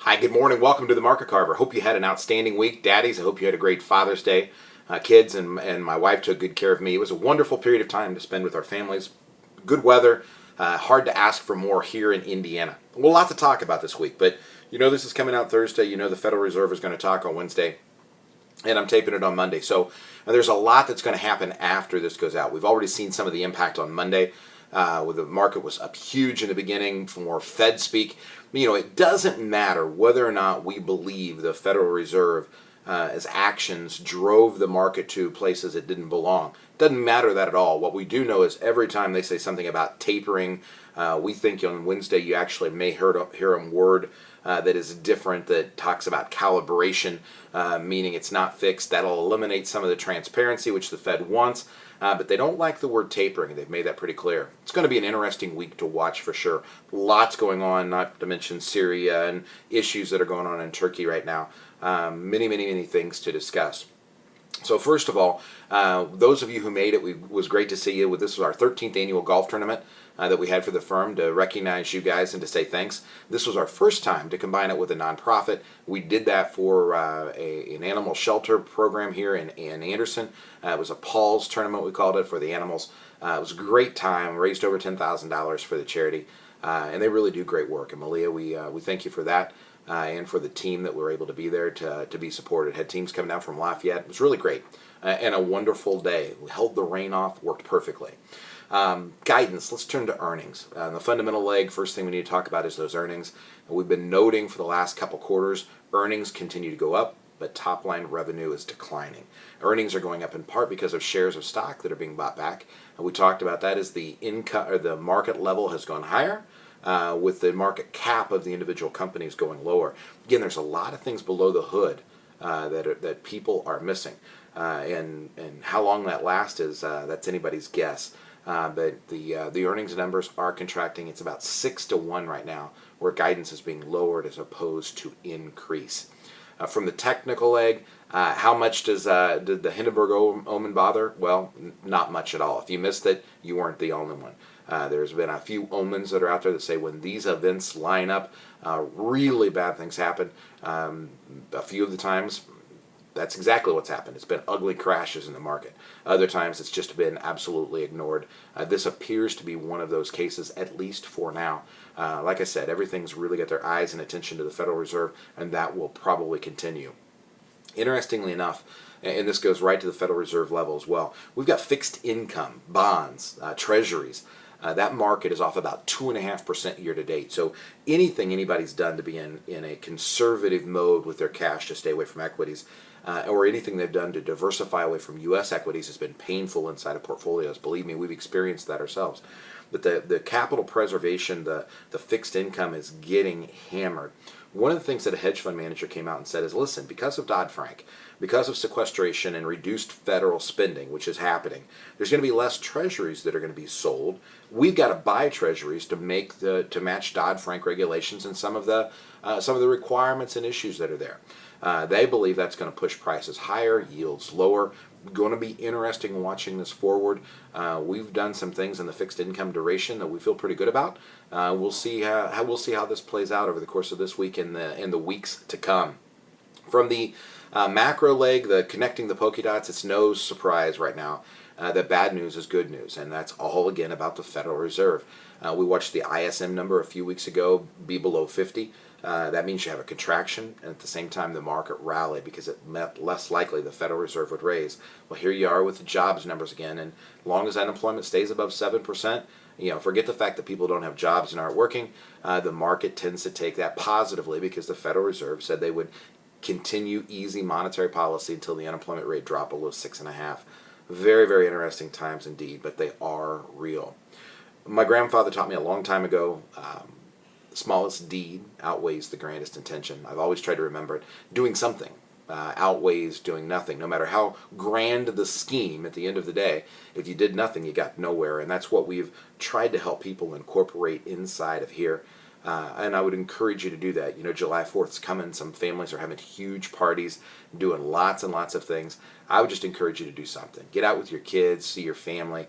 Hi, good morning. Welcome to the Market Carver. Hope you had an outstanding week. Daddies, I hope you had a great Father's Day. Kids and my wife took good care of me. It was a wonderful period of time to spend with our families. Good weather. Hard to ask for more here in Indiana. Well, a lot to talk about this week, but you know this is coming out Thursday. You know the Federal Reserve is going to talk on Wednesday, and I'm taping it on Monday. So there's a lot that's going to happen after this goes out. We've already seen some of the impact on Monday. Where the market was up huge in the beginning for more Fed speak. You know, it doesn't matter whether or not we believe the Federal Reserve as actions drove the market to places it didn't belong. It doesn't matter that at all. What we do know is every time they say something about tapering, we think on Wednesday you actually may hear a word that is different, that talks about calibration, meaning it's not fixed. That'll eliminate some of the transparency which the Fed wants. But they don't like the word tapering. They've made that pretty clear. It's going to be an interesting week to watch for sure. Lots going on, not to mention Syria and issues that are going on in Turkey right now. Many things to discuss. So first of all, those of you who made it, was great to see you. This was our 13th annual golf tournament that we had for the firm, to recognize you guys and to say thanks. This was our first time to combine it with a nonprofit. We did that for an animal shelter program here in Anderson. It was a Paul's tournament, we called it, for the animals. It was a great time, raised over $10,000 for the charity, and they really do great work. And Malia, we thank you for that. And for the team that were able to be there to be supported. Had teams coming down from Lafayette. It was really great and a wonderful day. We held the rain off, worked perfectly. Guidance, let's turn to earnings. The fundamental leg, first thing we need to talk about is those earnings. We've been noting for the last couple quarters, earnings continue to go up, but top line revenue is declining. Earnings are going up in part because of shares of stock that are being bought back. And we talked about that as the income or the market level has gone higher. With the market cap of the individual companies going lower. Again, there's a lot of things below the hood that people are missing, and how long that lasts is that's anybody's guess. But the earnings numbers are contracting. It's about 6-1 right now, where guidance is being lowered as opposed to increase. From the technical leg, how much did the Hindenburg omen bother? Well, not much at all. If you missed it, you weren't the only one. There's been a few omens that are out there that say when these events line up, really bad things happen. A few of the times, that's exactly what's happened. It's been ugly crashes in the market. Other times, it's just been absolutely ignored. This appears to be one of those cases, at least for now. Like I said, everything's really got their eyes and attention to the Federal Reserve, and that will probably continue. Interestingly enough, and this goes right to the Federal Reserve level as well, we've got fixed income, bonds, treasuries. That market is off about 2.5% year to date. So anything anybody's done to be in a conservative mode with their cash to stay away from equities, or anything they've done to diversify away from U.S. equities has been painful inside of portfolios. Believe me, we've experienced that ourselves. But the capital preservation, the fixed income is getting hammered. One of the things that a hedge fund manager came out and said is, listen, because of Dodd-Frank, because of sequestration and reduced federal spending, which is happening, there's going to be less treasuries that are going to be sold. We've got to buy treasuries to match Dodd-Frank regulations and some of the requirements and issues that are there. They believe that's going to push prices higher, yields lower. Going to be interesting watching this forward. We've done some things in the fixed income duration that we feel pretty good about. We'll see how this plays out over the course of this week and the weeks to come. From the macro leg, the connecting the polka dots, it's no surprise right now that bad news is good news, and that's all again about the Federal Reserve. We watched the ISM number a few weeks ago be below 50. That means you have a contraction, and at the same time the market rallied because it meant less likely the Federal Reserve would raise. Well, here you are with the jobs numbers again, and as long as unemployment stays above 7%, forget the fact that people don't have jobs and aren't working. The market tends to take that positively because the Federal Reserve said they would continue easy monetary policy until the unemployment rate dropped below 6.5. Very interesting times indeed, but they are real. My grandfather taught me a long time ago, the smallest deed outweighs the grandest intention. I've always tried to remember it. Doing something outweighs doing nothing. No matter how grand the scheme, at the end of the day, if you did nothing, you got nowhere. And that's what we've tried to help people incorporate inside of here. And I would encourage you to do that. July 4th is coming. Some families are having huge parties, doing lots and lots of things. I would just encourage you to do something. Get out with your kids, see your family.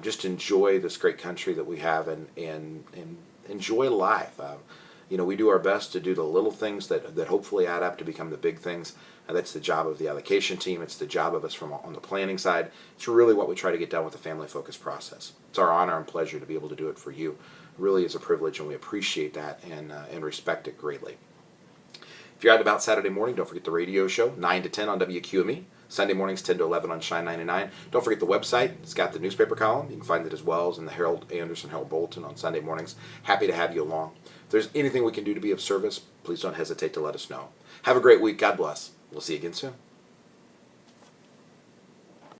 Just enjoy this great country that we have and enjoy life. we do our best to do the little things that hopefully add up to become the big things. That's the job of the allocation team. It's the job of us from on the planning side. It's really what we try to get done with the family focused process. It's our honor and pleasure to be able to do it for you. It really is a privilege, and we appreciate that and respect it greatly. If you're out and about Saturday morning, don't forget the radio show, 9 to 10 on WQME. Sunday mornings, 10 to 11 on Shine 99. Don't forget the website. It's got the newspaper column. You can find it as well as in the Herald Anderson Herald Bulletin on Sunday mornings. Happy to have you along. If there's anything we can do to be of service, please don't hesitate to let us know. Have a great week. God bless. We'll see you again soon.